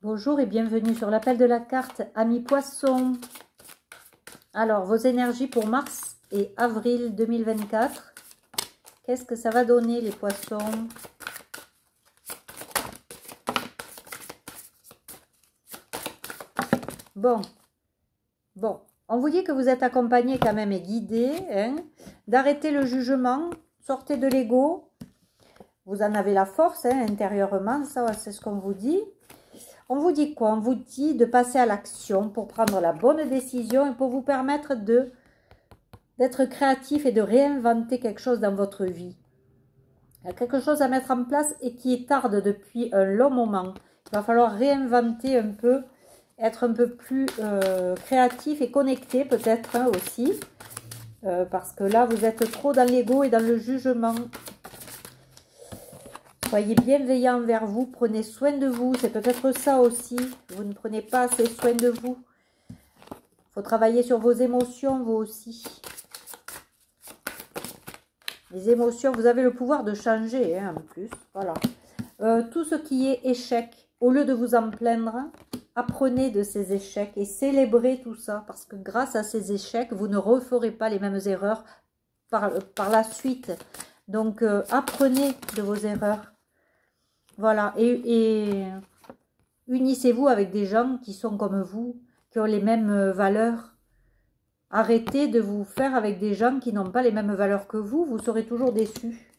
Bonjour et bienvenue sur l'appel de la carte, amis poissons. Alors, vos énergies pour mars et avril 2024. Qu'est-ce que ça va donner, les poissons? Bon, on vous dit que vous êtes accompagné quand même et guidé, hein, d'arrêter le jugement, sortez de l'ego. Vous en avez la force, hein, intérieurement, ça c'est ce qu'on vous dit. On vous dit quoi? On vous dit de passer à l'action pour prendre la bonne décision et pour vous permettre d'être créatif et de réinventer quelque chose dans votre vie. Il y a quelque chose à mettre en place et qui tarde depuis un long moment. Il va falloir réinventer un peu, être un peu plus créatif et connecté peut-être hein, aussi. Parce que là, vous êtes trop dans l'ego et dans le jugement. Soyez bienveillant envers vous, prenez soin de vous, c'est peut-être ça aussi. Vous ne prenez pas assez soin de vous. Il faut travailler sur vos émotions, vous aussi. Les émotions, vous avez le pouvoir de changer, hein, en plus. Voilà. Tout ce qui est échec, au lieu de vous en plaindre, apprenez de ces échecs et célébrez tout ça. Parce que grâce à ces échecs, vous ne referez pas les mêmes erreurs par la suite. Donc, apprenez de vos erreurs. Voilà, et unissez-vous avec des gens qui sont comme vous, qui ont les mêmes valeurs. Arrêtez de vous faire avec des gens qui n'ont pas les mêmes valeurs que vous serez toujours déçus.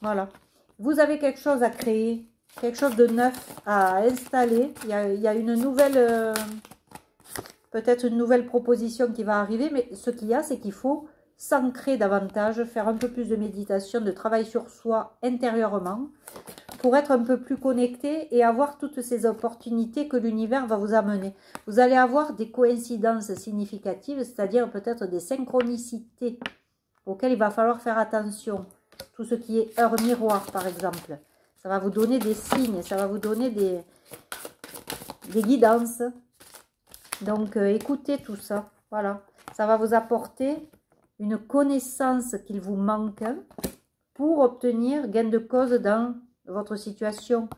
Voilà. Vous avez quelque chose à créer, quelque chose de neuf à installer. Il y a une nouvelle, peut-être une nouvelle proposition qui va arriver, mais ce qu'il y a, c'est qu'il faut s'ancrer davantage, faire un peu plus de méditation, de travail sur soi intérieurement, pour être un peu plus connecté et avoir toutes ces opportunités que l'univers va vous amener. Vous allez avoir des coïncidences significatives, c'est-à-dire peut-être des synchronicités auxquelles il va falloir faire attention. Tout ce qui est heure miroir, par exemple. Ça va vous donner des signes, ça va vous donner des guidances. Donc, écoutez tout ça. Voilà. Ça va vous apporter une connaissance qu'il vous manque pour obtenir gain de cause dans votre situation.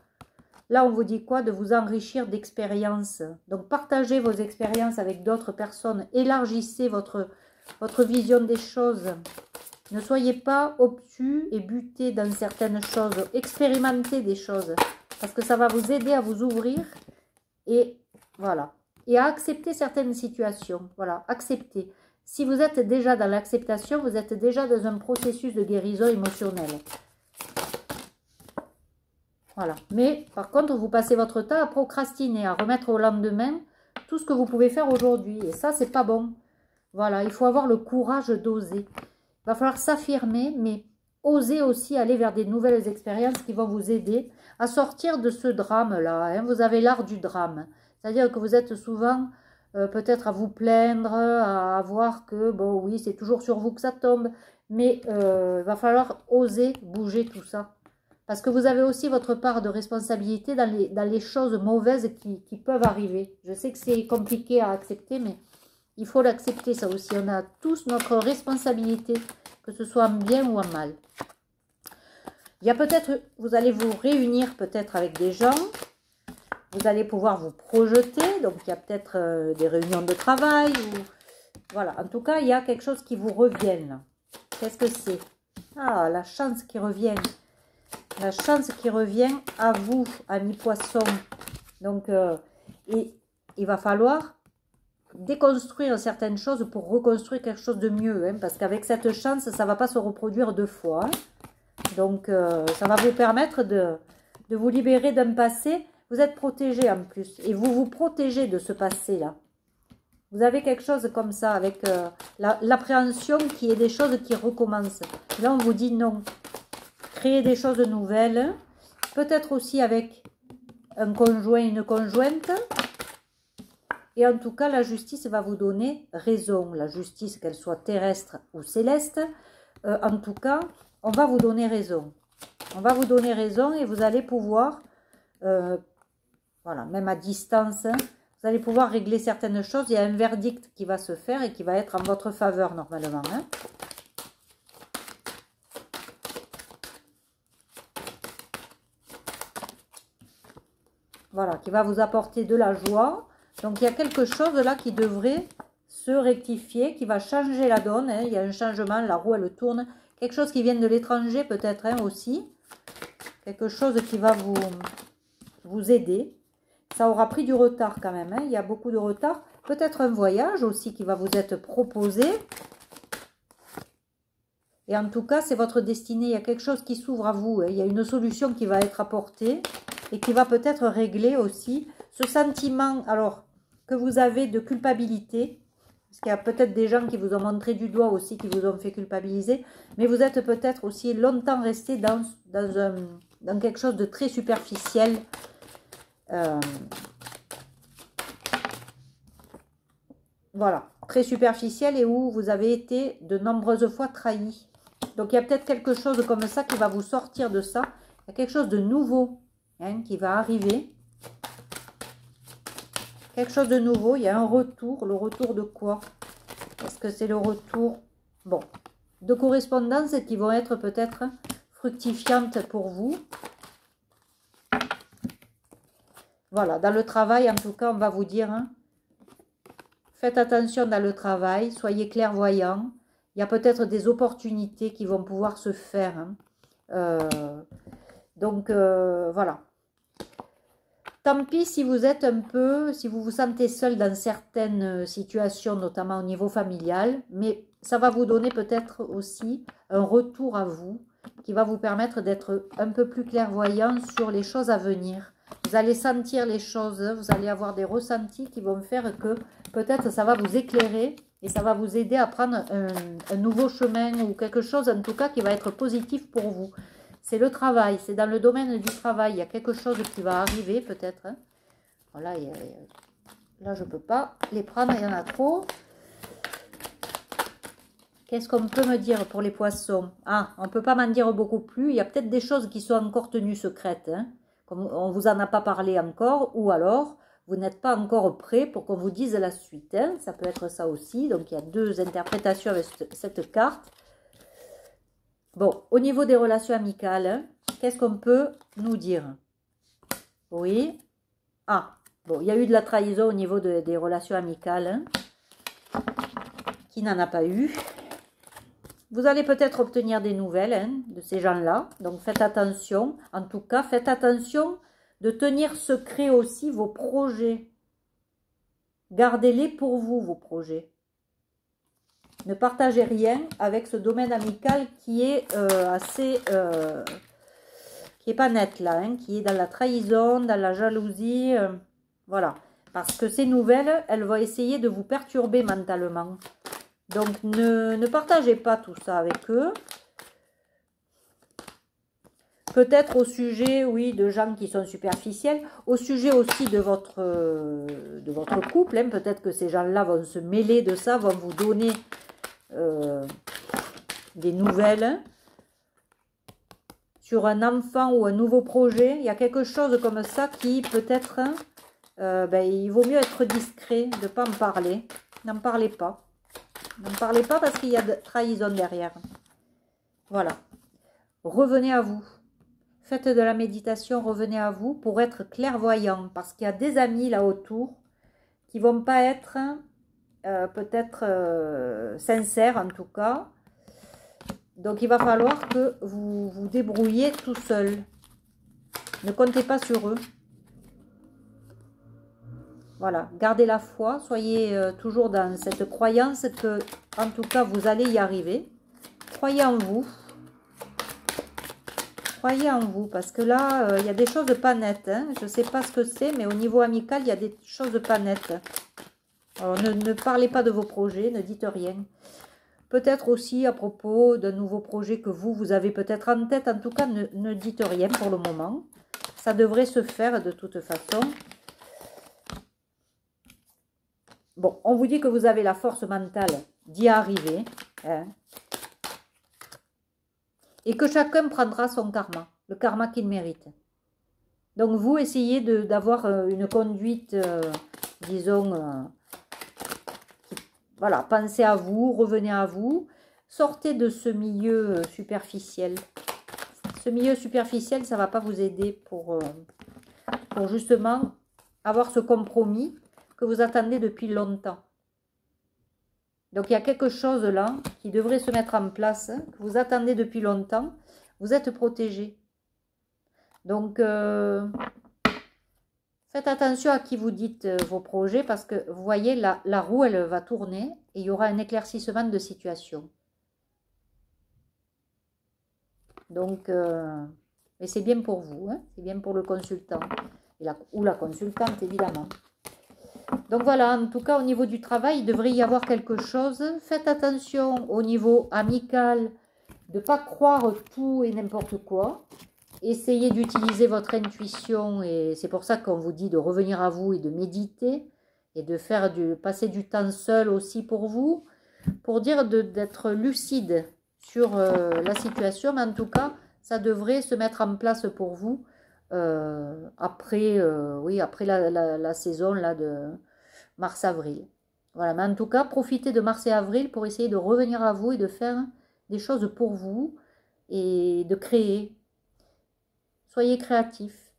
Là, on vous dit quoi? De vous enrichir d'expériences. Donc, partagez vos expériences avec d'autres personnes. Élargissez votre vision des choses. Ne soyez pas obtus et butés dans certaines choses. Expérimentez des choses. Parce que ça va vous aider à vous ouvrir. Et voilà. Et à accepter certaines situations. Voilà, acceptez. Si vous êtes déjà dans l'acceptation, vous êtes déjà dans un processus de guérison émotionnelle. Voilà. Mais par contre, vous passez votre temps à procrastiner, à remettre au lendemain tout ce que vous pouvez faire aujourd'hui. Et ça, c'est pas bon. Voilà, il faut avoir le courage d'oser. Il va falloir s'affirmer, mais oser aussi aller vers des nouvelles expériences qui vont vous aider à sortir de ce drame-là. Hein. Vous avez l'art du drame. C'est-à-dire que vous êtes souvent peut-être à vous plaindre, à voir que, bon oui, c'est toujours sur vous que ça tombe. Mais il va falloir oser bouger tout ça. Parce que vous avez aussi votre part de responsabilité dans les choses mauvaises qui peuvent arriver. Je sais que c'est compliqué à accepter, mais il faut l'accepter ça aussi. On a tous notre responsabilité, que ce soit en bien ou en mal. Il y a peut-être, vous allez vous réunir peut-être avec des gens. Vous allez pouvoir vous projeter. Donc, il y a peut-être des réunions de travail. Voilà, en tout cas, il y a quelque chose qui vous revienne. Qu'est-ce que c'est? Ah, la chance qui revient. La chance qui revient à vous, amis poissons. Donc, il va falloir déconstruire certaines choses pour reconstruire quelque chose de mieux. Hein, parce qu'avec cette chance, ça ne va pas se reproduire deux fois. Hein. Donc, ça va vous permettre de vous libérer d'un passé. Vous êtes protégé en plus. Et vous vous protégez de ce passé-là. Vous avez quelque chose comme ça avec l'appréhension qui est des choses qui recommencent. Là, on vous dit non. Créer des choses nouvelles. Peut-être aussi avec un conjoint, une conjointe. Et en tout cas, la justice va vous donner raison. La justice, qu'elle soit terrestre ou céleste, en tout cas, on va vous donner raison. On va vous donner raison et vous allez pouvoir, voilà, même à distance, hein, vous allez pouvoir régler certaines choses. Il y a un verdict qui va se faire et qui va être en votre faveur normalement. Hein. Voilà, qui va vous apporter de la joie. Donc, il y a quelque chose là qui devrait se rectifier, qui va changer la donne. Hein. Il y a un changement, la roue, elle tourne. Quelque chose qui vient de l'étranger peut-être hein, aussi. Quelque chose qui va vous aider. Ça aura pris du retard quand même. Hein. Il y a beaucoup de retard. Peut-être un voyage aussi qui va vous être proposé. Et en tout cas, c'est votre destinée. Il y a quelque chose qui s'ouvre à vous. Hein. Il y a une solution qui va être apportée et qui va peut-être régler aussi ce sentiment alors que vous avez de culpabilité. Parce qu'il y a peut-être des gens qui vous ont montré du doigt aussi, qui vous ont fait culpabiliser. Mais vous êtes peut-être aussi longtemps resté dans quelque chose de très superficiel. Voilà, très superficiel et où vous avez été de nombreuses fois trahi. Donc, il y a peut-être quelque chose comme ça qui va vous sortir de ça. Il y a quelque chose de nouveau hein, qui va arriver. Quelque chose de nouveau. Il y a un retour. Le retour de quoi? Est-ce que c'est le retour, bon, de correspondances qui vont être peut-être fructifiantes pour vous? Voilà, dans le travail, en tout cas, on va vous dire, hein, faites attention dans le travail, soyez clairvoyants. Il y a peut-être des opportunités qui vont pouvoir se faire. Hein. Donc, voilà. Tant pis si vous êtes un peu, si vous vous sentez seul dans certaines situations, notamment au niveau familial, mais ça va vous donner peut-être aussi un retour à vous qui va vous permettre d'être un peu plus clairvoyant sur les choses à venir. Vous allez sentir les choses, vous allez avoir des ressentis qui vont faire que peut-être ça va vous éclairer et ça va vous aider à prendre un nouveau chemin ou quelque chose en tout cas qui va être positif pour vous. C'est le travail, c'est dans le domaine du travail. Il y a quelque chose qui va arriver peut-être. Hein. Voilà, là, je ne peux pas les prendre, il y en a trop. Qu'est-ce qu'on peut me dire pour les poissons? Ah, on ne peut pas m'en dire beaucoup plus. Il y a peut-être des choses qui sont encore tenues secrètes. Hein, comme on ne vous en a pas parlé encore. Ou alors, vous n'êtes pas encore prêt pour qu'on vous dise la suite. Hein, ça peut être ça aussi. Donc, il y a deux interprétations avec cette carte. Bon, au niveau des relations amicales, hein, qu'est-ce qu'on peut nous dire? Oui. Ah, bon, il y a eu de la trahison au niveau des relations amicales. Hein, qui n'en a pas eu? Vous allez peut-être obtenir des nouvelles hein, de ces gens-là. Donc, faites attention. En tout cas, faites attention de tenir secret aussi vos projets. Gardez-les pour vous, vos projets. Ne partagez rien avec ce domaine amical qui est qui est pas net là, hein, qui est dans la trahison, dans la jalousie, voilà. Parce que ces nouvelles, elles vont essayer de vous perturber mentalement. Donc ne partagez pas tout ça avec eux. Peut-être au sujet, oui, de gens qui sont superficiels, au sujet aussi de votre couple. Hein, peut-être que ces gens-là vont se mêler de ça, vont vous donner des nouvelles sur un enfant ou un nouveau projet. Il y a quelque chose comme ça qui peut-être, il vaut mieux être discret, de ne pas en parler. N'en parlez pas. N'en parlez pas parce qu'il y a de trahison derrière. Voilà. Revenez à vous. Faites de la méditation, revenez à vous pour être clairvoyant. Parce qu'il y a des amis là autour qui ne vont pas être peut-être sincères en tout cas. Donc il va falloir que vous vous débrouillez tout seul. Ne comptez pas sur eux. Voilà, gardez la foi, soyez toujours dans cette croyance que, en tout cas, vous allez y arriver. Croyez en vous. Croyez en vous, parce que là, il y a des choses pas nettes. Hein. Je ne sais pas ce que c'est, mais au niveau amical, il y a des choses pas nettes. Alors, ne parlez pas de vos projets, ne dites rien. Peut-être aussi à propos d'un nouveau projet que vous avez peut-être en tête. En tout cas, ne dites rien pour le moment. Ça devrait se faire de toute façon. Bon, on vous dit que vous avez la force mentale d'y arriver. Hein, et que chacun prendra son karma, le karma qu'il mérite. Donc vous, essayez d'avoir une conduite, disons, voilà, pensez à vous, revenez à vous, sortez de ce milieu superficiel. Ce milieu superficiel, ça ne va pas vous aider pour pour justement avoir ce compromis que vous attendez depuis longtemps. Donc, il y a quelque chose là qui devrait se mettre en place, que vous attendez depuis longtemps. Vous êtes protégé. Donc, faites attention à qui vous dites vos projets parce que, vous voyez, la roue, elle va tourner et il y aura un éclaircissement de situation. Donc, mais c'est bien pour vous, hein, c'est bien pour le consultant ou la consultante, évidemment. Donc voilà, en tout cas, au niveau du travail, il devrait y avoir quelque chose. Faites attention au niveau amical, de ne pas croire tout et n'importe quoi. Essayez d'utiliser votre intuition et c'est pour ça qu'on vous dit de revenir à vous et de méditer et de passer du temps seul aussi pour vous, pour dire d'être lucide sur la situation. Mais en tout cas, ça devrait se mettre en place pour vous après, oui, après la saison là, de mars-avril. Voilà, mais en tout cas, profitez de mars et avril pour essayer de revenir à vous et de faire des choses pour vous et de créer. Soyez créatifs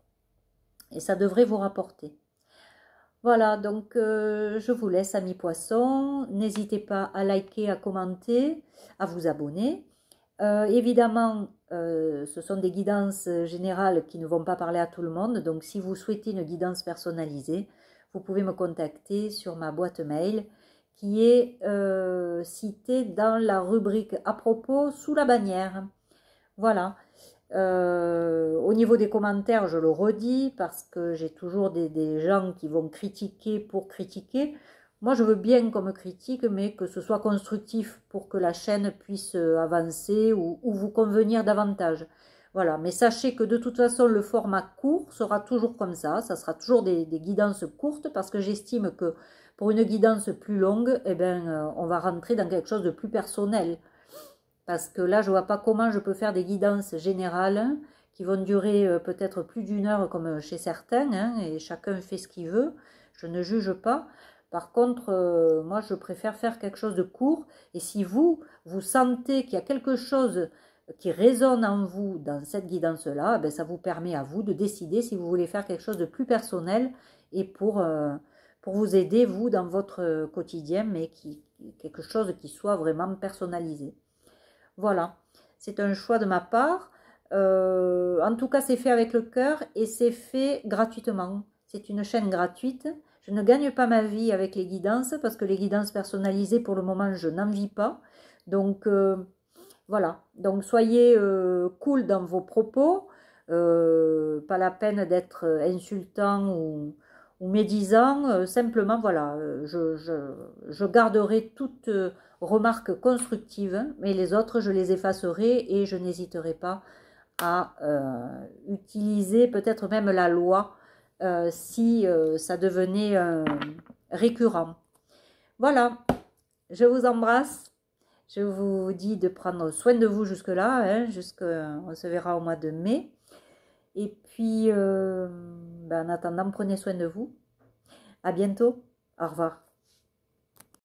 et ça devrait vous rapporter. Voilà, donc je vous laisse, amis poissons. N'hésitez pas à liker, à commenter, à vous abonner. Évidemment, ce sont des guidances générales qui ne vont pas parler à tout le monde. Donc, si vous souhaitez une guidance personnalisée, vous pouvez me contacter sur ma boîte mail qui est citée dans la rubrique à propos sous la bannière. Voilà. Au niveau des commentaires, je le redis parce que j'ai toujours des gens qui vont critiquer pour critiquer. Moi, je veux bien qu'on me critique, mais que ce soit constructif pour que la chaîne puisse avancer ou vous convenir davantage. Voilà, mais sachez que de toute façon, le format court sera toujours comme ça. Ça sera toujours des guidances courtes parce que j'estime que pour une guidance plus longue, eh ben, on va rentrer dans quelque chose de plus personnel. Parce que là, je ne vois pas comment je peux faire des guidances générales qui vont durer peut-être plus d'une heure comme chez certains, hein, et chacun fait ce qu'il veut. Je ne juge pas. Par contre, moi, je préfère faire quelque chose de court. Et si vous sentez qu'il y a quelque chose qui résonne en vous dans cette guidance-là, ben, ça vous permet à vous de décider si vous voulez faire quelque chose de plus personnel et pour vous aider, vous, dans votre quotidien, mais quelque chose qui soit vraiment personnalisé. Voilà, c'est un choix de ma part. En tout cas, c'est fait avec le cœur et c'est fait gratuitement. C'est une chaîne gratuite. Je ne gagne pas ma vie avec les guidances parce que les guidances personnalisées, pour le moment, je n'en vis pas. Donc, voilà. Donc, soyez cool dans vos propos. Pas la peine d'être insultant ou médisant. Simplement, voilà, je garderai toute remarque constructive, mais les autres, je les effacerai et je n'hésiterai pas à utiliser peut-être même la loi si ça devenait récurrent. Voilà, je vous embrasse. Je vous dis de prendre soin de vous jusque-là, hein, on se verra au mois de mai. Et puis, en attendant, prenez soin de vous. À bientôt. Au revoir.